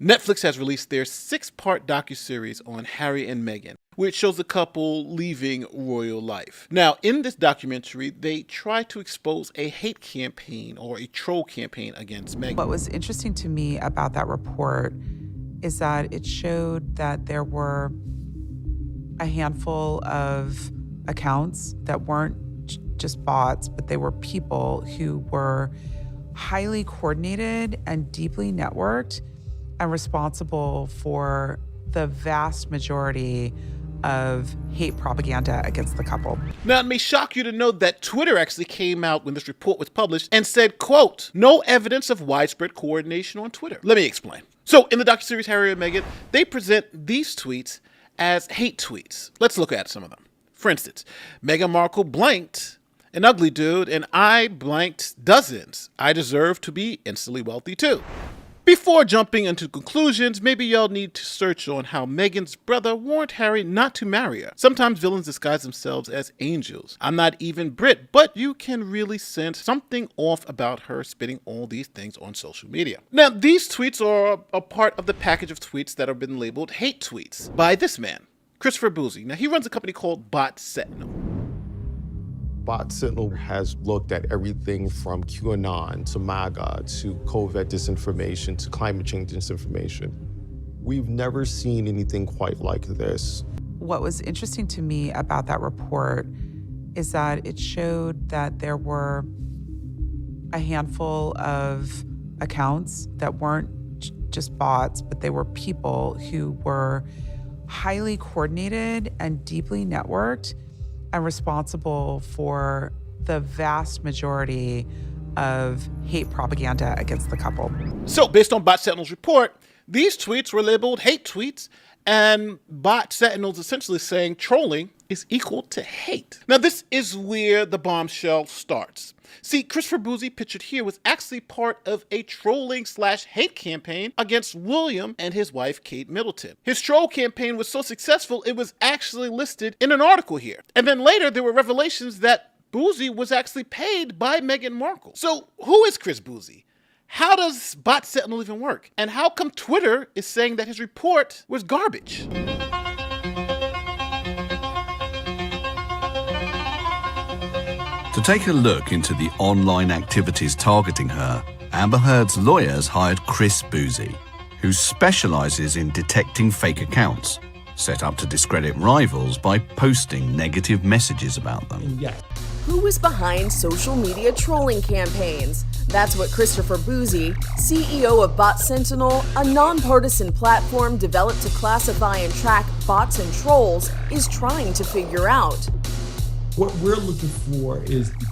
Netflix has released their 6-part docuseries on Harry and Meghan, which shows the couple leaving royal life. Now, in this documentary, they try to expose a hate campaign or a troll campaign against Meghan. What was interesting to me about that report is that it showed that there were a handful of accounts that weren't just bots, but they were people who were highly coordinated and deeply networked and responsible for the vast majority of hate propaganda against the couple. Now, it may shock you to know that Twitter actually came out when this report was published and said, quote, "No evidence of widespread coordination on Twitter." Let me explain. So in the docuseries Harry and Meghan, they present these tweets as hate tweets. Let's look at some of them. For instance, Meghan Markle blanked an ugly dude and I blanked dozens. I deserve to be instantly wealthy too. Before jumping into conclusions, maybe y'all need to search on how Meghan's brother warned Harry not to marry her. Sometimes villains disguise themselves as angels. I'm not even Brit, but you can really sense something off about her spitting all these things on social media. Now, these tweets are a part of the package of tweets that have been labeled hate tweets by this man, Christopher Boozy. Now, he runs a company called Bot Sentinel. Bot Sentinel has looked at everything from QAnon to MAGA to COVID disinformation to climate change disinformation. We've never seen anything quite like this. What was interesting to me about that report is that it showed that there were a handful of accounts that weren't just bots, but they were people who were highly coordinated and deeply networked and responsible for the vast majority of hate propaganda against the couple. So based on Bot Sentinel's report, these tweets were labeled hate tweets, and Bot Sentinel's essentially saying trolling is equal to hate. Now this is where the bombshell starts. See, Christopher Boozy pictured here was actually part of a trolling/hate campaign against William and his wife, Kate Middleton. His troll campaign was so successful, it was actually listed in an article here. And then later, there were revelations that Boozy was actually paid by Meghan Markle. So who is Chris Boozy? How does Bot Sentinel even work? And how come Twitter is saying that his report was garbage? To take a look into the online activities targeting her, Amber Heard's lawyers hired Chris Boozy, who specializes in detecting fake accounts, set up to discredit rivals by posting negative messages about them. Who was behind social media trolling campaigns? That's what Christopher Boozy, CEO of Bot Sentinel, a nonpartisan platform developed to classify and track bots and trolls, is trying to figure out. What we're looking for is the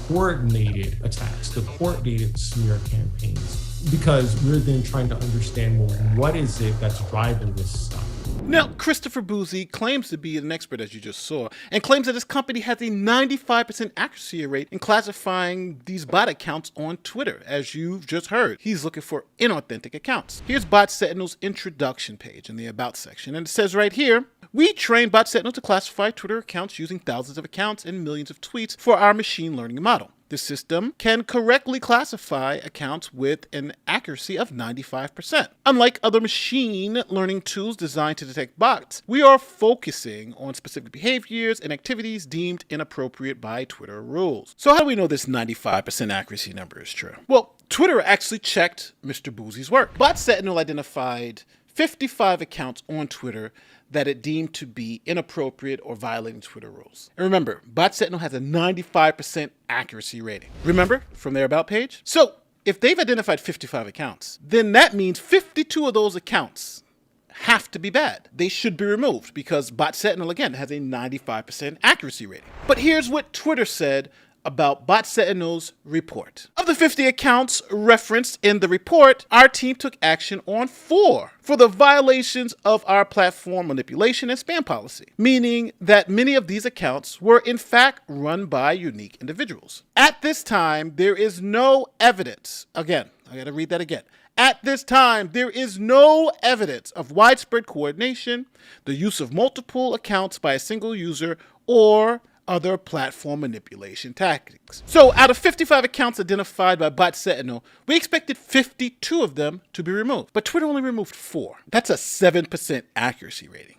coordinated attacks, the coordinated smear campaigns, because we're then trying to understand, well, what is it that's driving this stuff? Now, Christopher Boozy claims to be an expert, as you just saw, and claims that his company has a 95% accuracy rate in classifying these bot accounts on Twitter, as you've just heard. He's looking for inauthentic accounts. Here's Bot Sentinel's introduction page in the About section, and it says right here, "We train Bot Sentinel to classify Twitter accounts using thousands of accounts and millions of tweets for our machine learning model. The system can correctly classify accounts with an accuracy of 95%. Unlike other machine learning tools designed to detect bots, we are focusing on specific behaviors and activities deemed inappropriate by Twitter rules." So how do we know this 95% accuracy number is true? Well, Twitter actually checked Mr. Boozy's work. Bot Sentinel identified 55 accounts on Twitter that it deemed to be inappropriate or violating Twitter rules. And remember, Bot Sentinel has a 95% accuracy rating. Remember from their About page? So if they've identified 55 accounts, then that means 52 of those accounts have to be bad. They should be removed because Bot Sentinel, again, has a 95% accuracy rating. But here's what Twitter said about Bot Sentinel's report. Of the 50 accounts referenced in the report, our team took action on 4 for the violations of our platform manipulation and spam policy, meaning that many of these accounts were in fact run by unique individuals. At this time, there is no evidence. Again, I gotta read that again. At this time, there is no evidence of widespread coordination, the use of multiple accounts by a single user, or other platform manipulation tactics. So out of 55 accounts identified by Bot Sentinel, we expected 52 of them to be removed, but Twitter only removed 4. That's a 7% accuracy rating.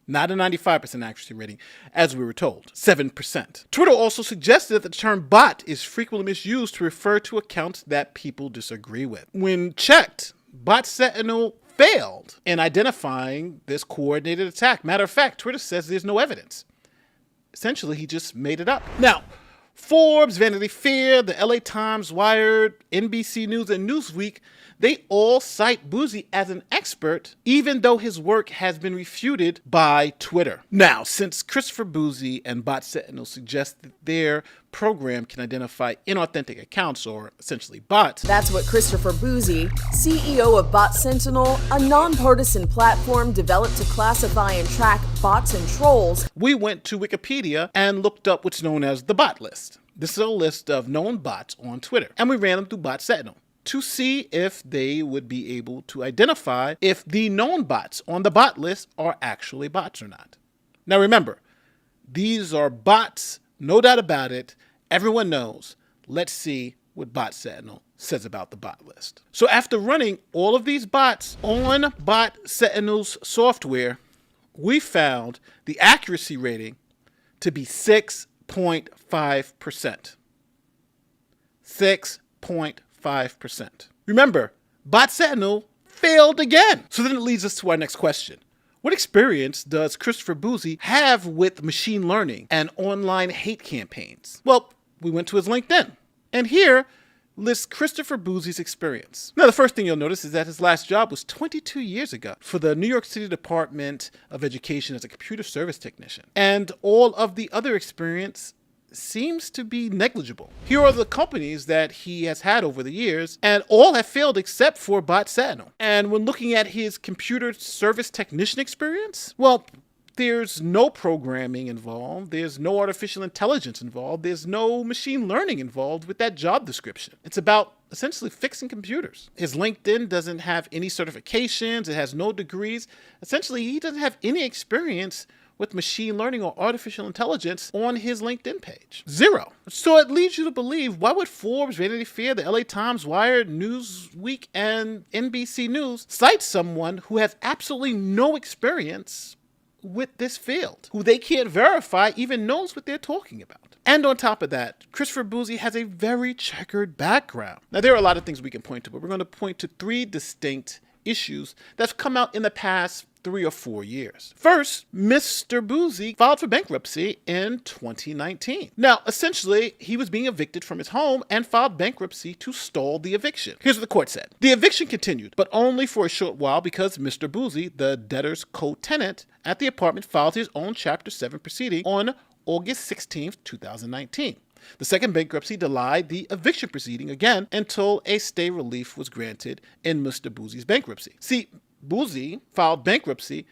Not a 95% accuracy rating, as we were told, 7%. Twitter also suggested that the term bot is frequently misused to refer to accounts that people disagree with. When checked, Bot Sentinel failed in identifying this coordinated attack. Matter of fact, Twitter says there's no evidence. Essentially, he just made it up. Now, Forbes, Vanity Fair, the LA Times, Wired, NBC News, and Newsweek, they all cite Boozy as an expert, even though his work has been refuted by Twitter. Now, since Christopher Boozy and Bot Sentinel suggest that their program can identify inauthentic accounts, or essentially bots. That's what Christopher Boozy, CEO of Bot Sentinel, a nonpartisan platform developed to classify and track bots and trolls. We went to Wikipedia and looked up what's known as the bot list. This is a list of known bots on Twitter, and we ran them through Bot Sentinel to see if they would be able to identify if the known bots on the bot list are actually bots or not. Now remember, these are bots, no doubt about it. Everyone knows. Let's see what Bot Sentinel says about the bot list. So after running all of these bots on Bot Sentinel's software, we found the accuracy rating to be 6.5%. 6.5%. Remember, Bot Sentinel failed again. So then it leads us to our next question. What experience does Christopher Boozy have with machine learning and online hate campaigns? Well, we went to his LinkedIn, and here lists Christopher Boozy's experience. Now, the first thing you'll notice is that his last job was 22 years ago for the New York City Department of Education as a computer service technician. And all of the other experience seems to be negligible. Here are the companies that he has had over the years, and all have failed except for Bot Sentinel. And when looking at his computer service technician experience, well, there's no programming involved, there's no artificial intelligence involved, there's no machine learning involved with that job description. It's about essentially fixing computers. His LinkedIn doesn't have any certifications, it has no degrees. Essentially, he doesn't have any experience with machine learning or artificial intelligence on his LinkedIn page. 0. So it leads you to believe, why would Forbes, Vanity Fair, the LA Times, Wired, Newsweek, and NBC News cite someone who has absolutely no experience with this field, who they can't verify even knows what they're talking about? And on top of that, Christopher Boozy has a very checkered background. Now, there are a lot of things we can point to, but we're going to point to 3 distinct issues that's come out in the past 3 or 4 years. First, Mr. Boozy filed for bankruptcy in 2019. Now, essentially, he was being evicted from his home and filed bankruptcy to stall the eviction. Here's what the court said. The eviction continued, but only for a short while because Mr. Boozy, the debtor's co-tenant at the apartment, filed his own Chapter 7 proceeding on August 16, 2019. The second bankruptcy delayed the eviction proceeding again until a stay relief was granted in Mr. Boozy's bankruptcy. See, Boozy filed bankruptcy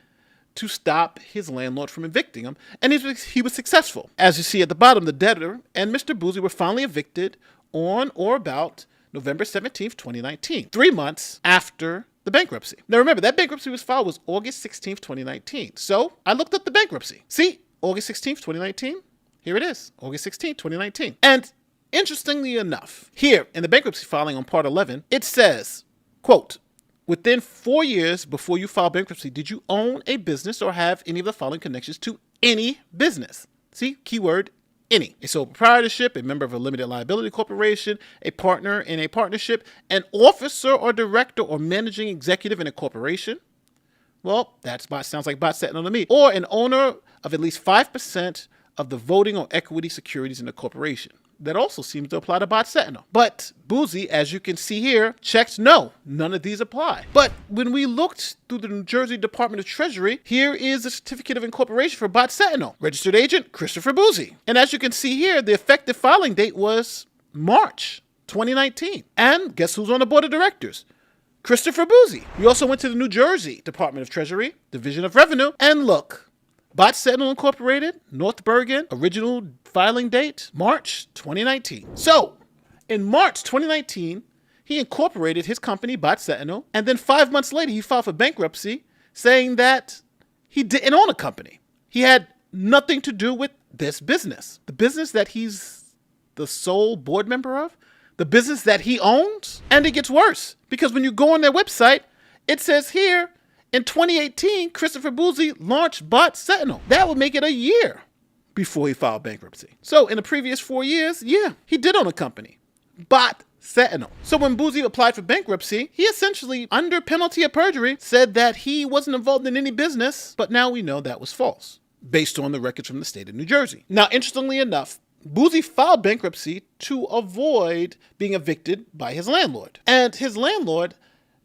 to stop his landlord from evicting him, and he was successful. As you see at the bottom, the debtor and Mr. Boozy were finally evicted on or about November 17, 2019, 3 months after the bankruptcy. Now remember, that bankruptcy was filed was August 16, 2019. So I looked up the bankruptcy. See, August 16, 2019. Here it is, August 16, 2019. And interestingly enough, here in the bankruptcy filing on Part 11, it says, quote, within 4 years before you file bankruptcy, did you own a business or have any of the following connections to any business? See, keyword, any. A sole proprietorship, a member of a limited liability corporation, a partner in a partnership, an officer or director or managing executive in a corporation. Well, sounds like Bot Sentinel to me. Or an owner of at least 5% of the voting or equity securities in the corporation. That also seems to apply to Bot Sentinel. But Boozy, as you can see here, checks no, none of these apply. But when we looked through the New Jersey Department of Treasury, here is the certificate of incorporation for Bot Sentinel. Registered agent, Christopher Boozy. And as you can see here, the effective filing date was March 2019. And guess who's on the board of directors? Christopher Boozy. We also went to the New Jersey Department of Treasury, Division of Revenue, and look, Bot Sentinel Incorporated, North Bergen, original filing date, March 2019. So, in March 2019, he incorporated his company, Bot Sentinel, and then 5 months later, he filed for bankruptcy, saying that he didn't own a company. He had nothing to do with this business. The business that he's the sole board member of, the business that he owns. And it gets worse, because when you go on their website, it says here, in 2018, Christopher Bouzy launched Bot Sentinel. That would make it a year before he filed bankruptcy. So in the previous 4 years, yeah, he did own a company, Bot Sentinel. So when Bouzy applied for bankruptcy, he essentially, under penalty of perjury, said that he wasn't involved in any business, but now we know that was false, based on the records from the state of New Jersey. Now, interestingly enough, Bouzy filed bankruptcy to avoid being evicted by his landlord. And his landlord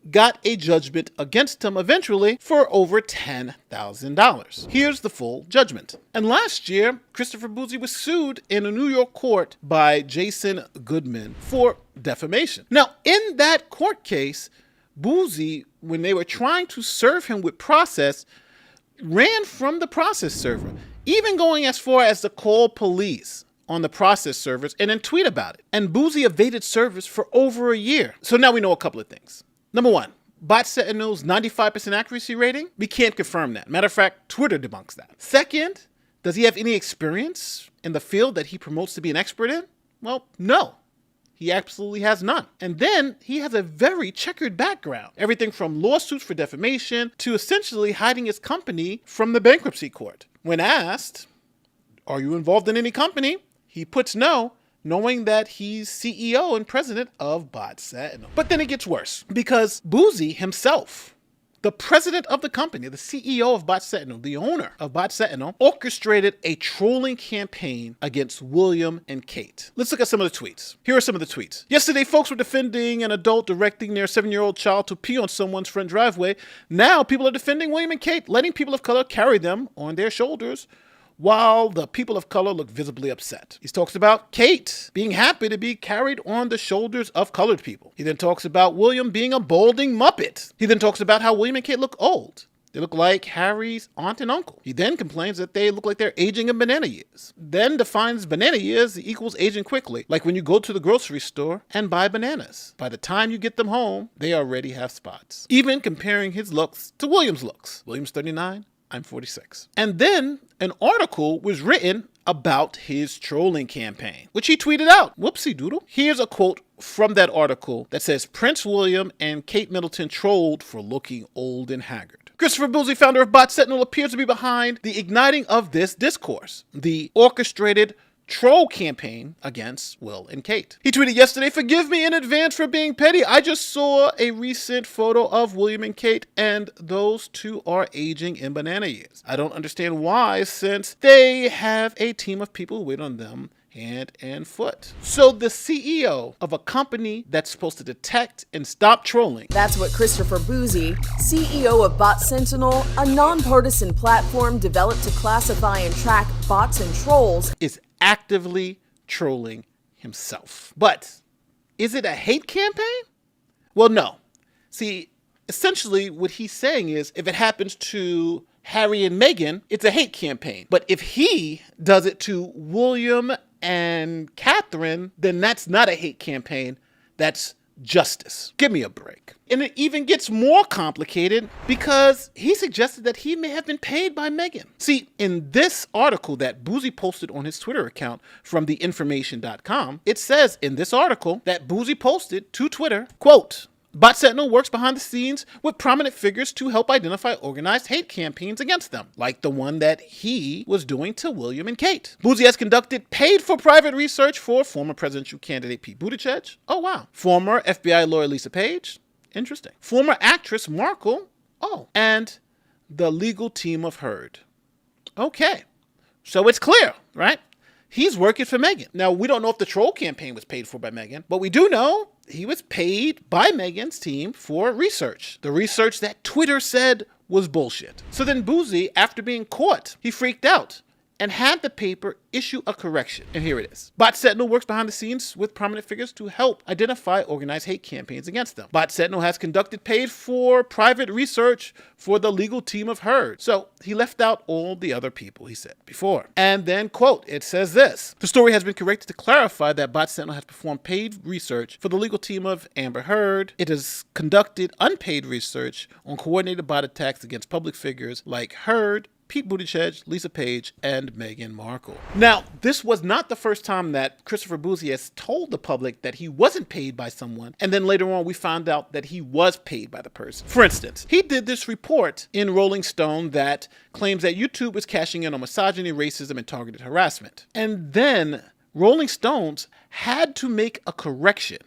got a judgment against him eventually for over $10,000. Here's the full judgment. And last year, Christopher Bouzy was sued in a New York court by Jason Goodman for defamation. Now, in that court case, Bouzy, when they were trying to serve him with process, ran from the process server, even going as far as to call police on the process servers and then tweet about it. And Bouzy evaded service for over a year. So now we know a couple of things. Number one, Bot Sentinel's 95% accuracy rating, we can't confirm that. Matter of fact, Twitter debunks that. Second, does he have any experience in the field that he promotes to be an expert in? Well, no. He absolutely has none. And then he has a very checkered background. Everything from lawsuits for defamation to essentially hiding his company from the bankruptcy court. When asked, are you involved in any company? He puts no, knowing that he's CEO and president of Bot Sentinel. But then it gets worse, because Bouzy himself, the president of the company, the CEO of Bot Sentinel, the owner of Bot Sentinel, orchestrated a trolling campaign against William and Kate. Let's look at some of the tweets. Here are some of the tweets. Yesterday, folks were defending an adult directing their 7-year-old child to pee on someone's front driveway. Now people are defending William and Kate, letting people of color carry them on their shoulders, while the people of color look visibly upset. He talks about Kate being happy to be carried on the shoulders of colored people. He then talks about William being a balding Muppet. He then talks about how William and Kate look old. They look like Harry's aunt and uncle. He then complains that they look like they're aging in banana years. Then defines banana years equals aging quickly, like when you go to the grocery store and buy bananas. By the time you get them home, they already have spots. Even comparing his looks to William's looks. William's 39. I'm 46. And then an article was written about his trolling campaign, which he tweeted out. Whoopsie doodle. Here's a quote from that article that says, Prince William and Kate Middleton trolled for looking old and haggard. Christopher Bouzy, founder of Bot Sentinel, appears to be behind the igniting of this discourse, the orchestrated troll campaign against Will and Kate. He tweeted yesterday, forgive me in advance for being petty. I just saw a recent photo of William and Kate, and those two are aging in banana years. I don't understand why, since they have a team of people who wait on them hand and foot. So the CEO of a company that's supposed to detect and stop trolling. That's what Christopher Bouzy, CEO of Bot Sentinel, a nonpartisan platform developed to classify and track bots and trolls, is actively trolling himself. But is it a hate campaign? Well, no. See, essentially what he's saying is if it happens to Harry and Meghan, it's a hate campaign. But if he does it to William and Catherine, then that's not a hate campaign. That's justice. Give me a break. And it even gets more complicated because he suggested that he may have been paid by Meghan. See, in this article that Bouzy posted on his Twitter account from theinformation.com, it says in this article that Bouzy posted to Twitter, quote, Bot Sentinel works behind the scenes with prominent figures to help identify organized hate campaigns against them, like the one that he was doing to William and Kate. Bouzy has conducted paid-for-private research for former presidential candidate Pete Buttigieg. Oh, wow. Former FBI lawyer Lisa Page. Interesting. Former actress Markle. Oh. And the legal team of Heard. Okay. So it's clear, right? He's working for Meghan. Now, we don't know if the troll campaign was paid for by Meghan, but we do know he was paid by Meghan's team for research. The research that Twitter said was bullshit. So then Bouzy, after being caught, he freaked out and had the paper issue a correction. And here it is. Bot Sentinel works behind the scenes with prominent figures to help identify organized hate campaigns against them. Bot Sentinel has conducted paid-for-private research for the legal team of Heard. So he left out all the other people he said before. And then, quote, it says this. The story has been corrected to clarify that Bot Sentinel has performed paid research for the legal team of Amber Heard. It has conducted unpaid research on coordinated bot attacks against public figures like Heard, Pete Buttigieg, Lisa Page, and Meghan Markle. Now, this was not the first time that Christopher Bouzy has told the public that he wasn't paid by someone, and then later on we found out that he was paid by the person. For instance, he did this report in Rolling Stone that claims that YouTube was cashing in on misogyny, racism, and targeted harassment. And then Rolling Stones had to make a correction.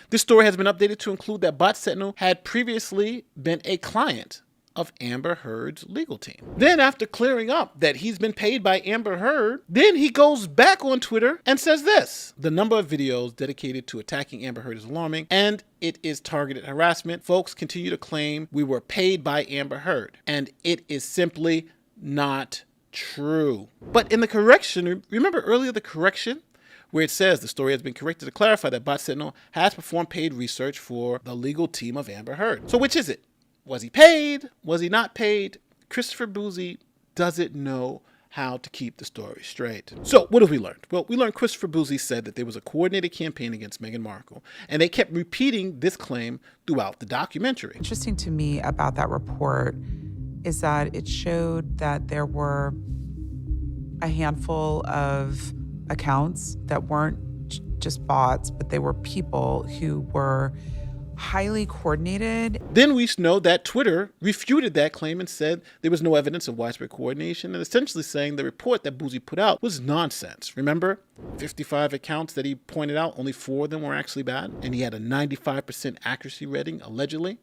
This story has been updated to include that Bot Sentinel had previously been a client of Amber Heard's legal team. Then after clearing up that he's been paid by Amber Heard, then he goes back on Twitter and says this: the number of videos dedicated to attacking Amber Heard is alarming and it is targeted harassment. Folks continue to claim we were paid by Amber Heard, and it is simply not true. But in the correction, remember earlier the correction? Where it says the story has been corrected to clarify that Bot Sentinel has performed paid research for the legal team of Amber Heard. So which is it? Was he paid? Was he not paid? Christopher Bouzy doesn't know how to keep the story straight. So what have we learned? Well, we learned Christopher Bouzy said that there was a coordinated campaign against Meghan Markle, and they kept repeating this claim throughout the documentary. Interesting to me about that report is that it showed that there were a handful of accounts that weren't just bots, but they were people who were highly coordinated. Then we know that Twitter refuted that claim and said there was no evidence of widespread coordination, and essentially saying the report that Bouzy put out was nonsense. Remember, 55 accounts that he pointed out, only 4 of them were actually bad, and he had a 95% accuracy rating, allegedly.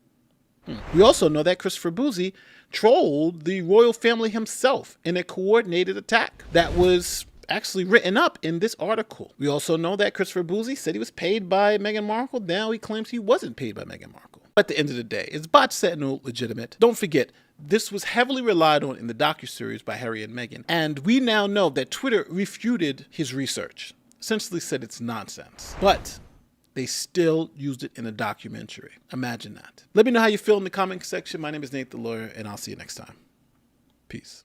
We also know that Christopher Bouzy trolled the royal family himself in a coordinated attack that was actually written up in this article. We also know that Christopher Bouzy said he was paid by Meghan Markle. Now he claims he wasn't paid by Meghan Markle. At the end of the day, is Bot Sentinel legitimate? Don't forget, this was heavily relied on in the docuseries by Harry and Meghan, and we now know that Twitter refuted his research, essentially said it's nonsense. But they still used it in a documentary. Imagine that. Let me know how you feel in the comment section. My name is Nate the Lawyer, and I'll see you next time. Peace.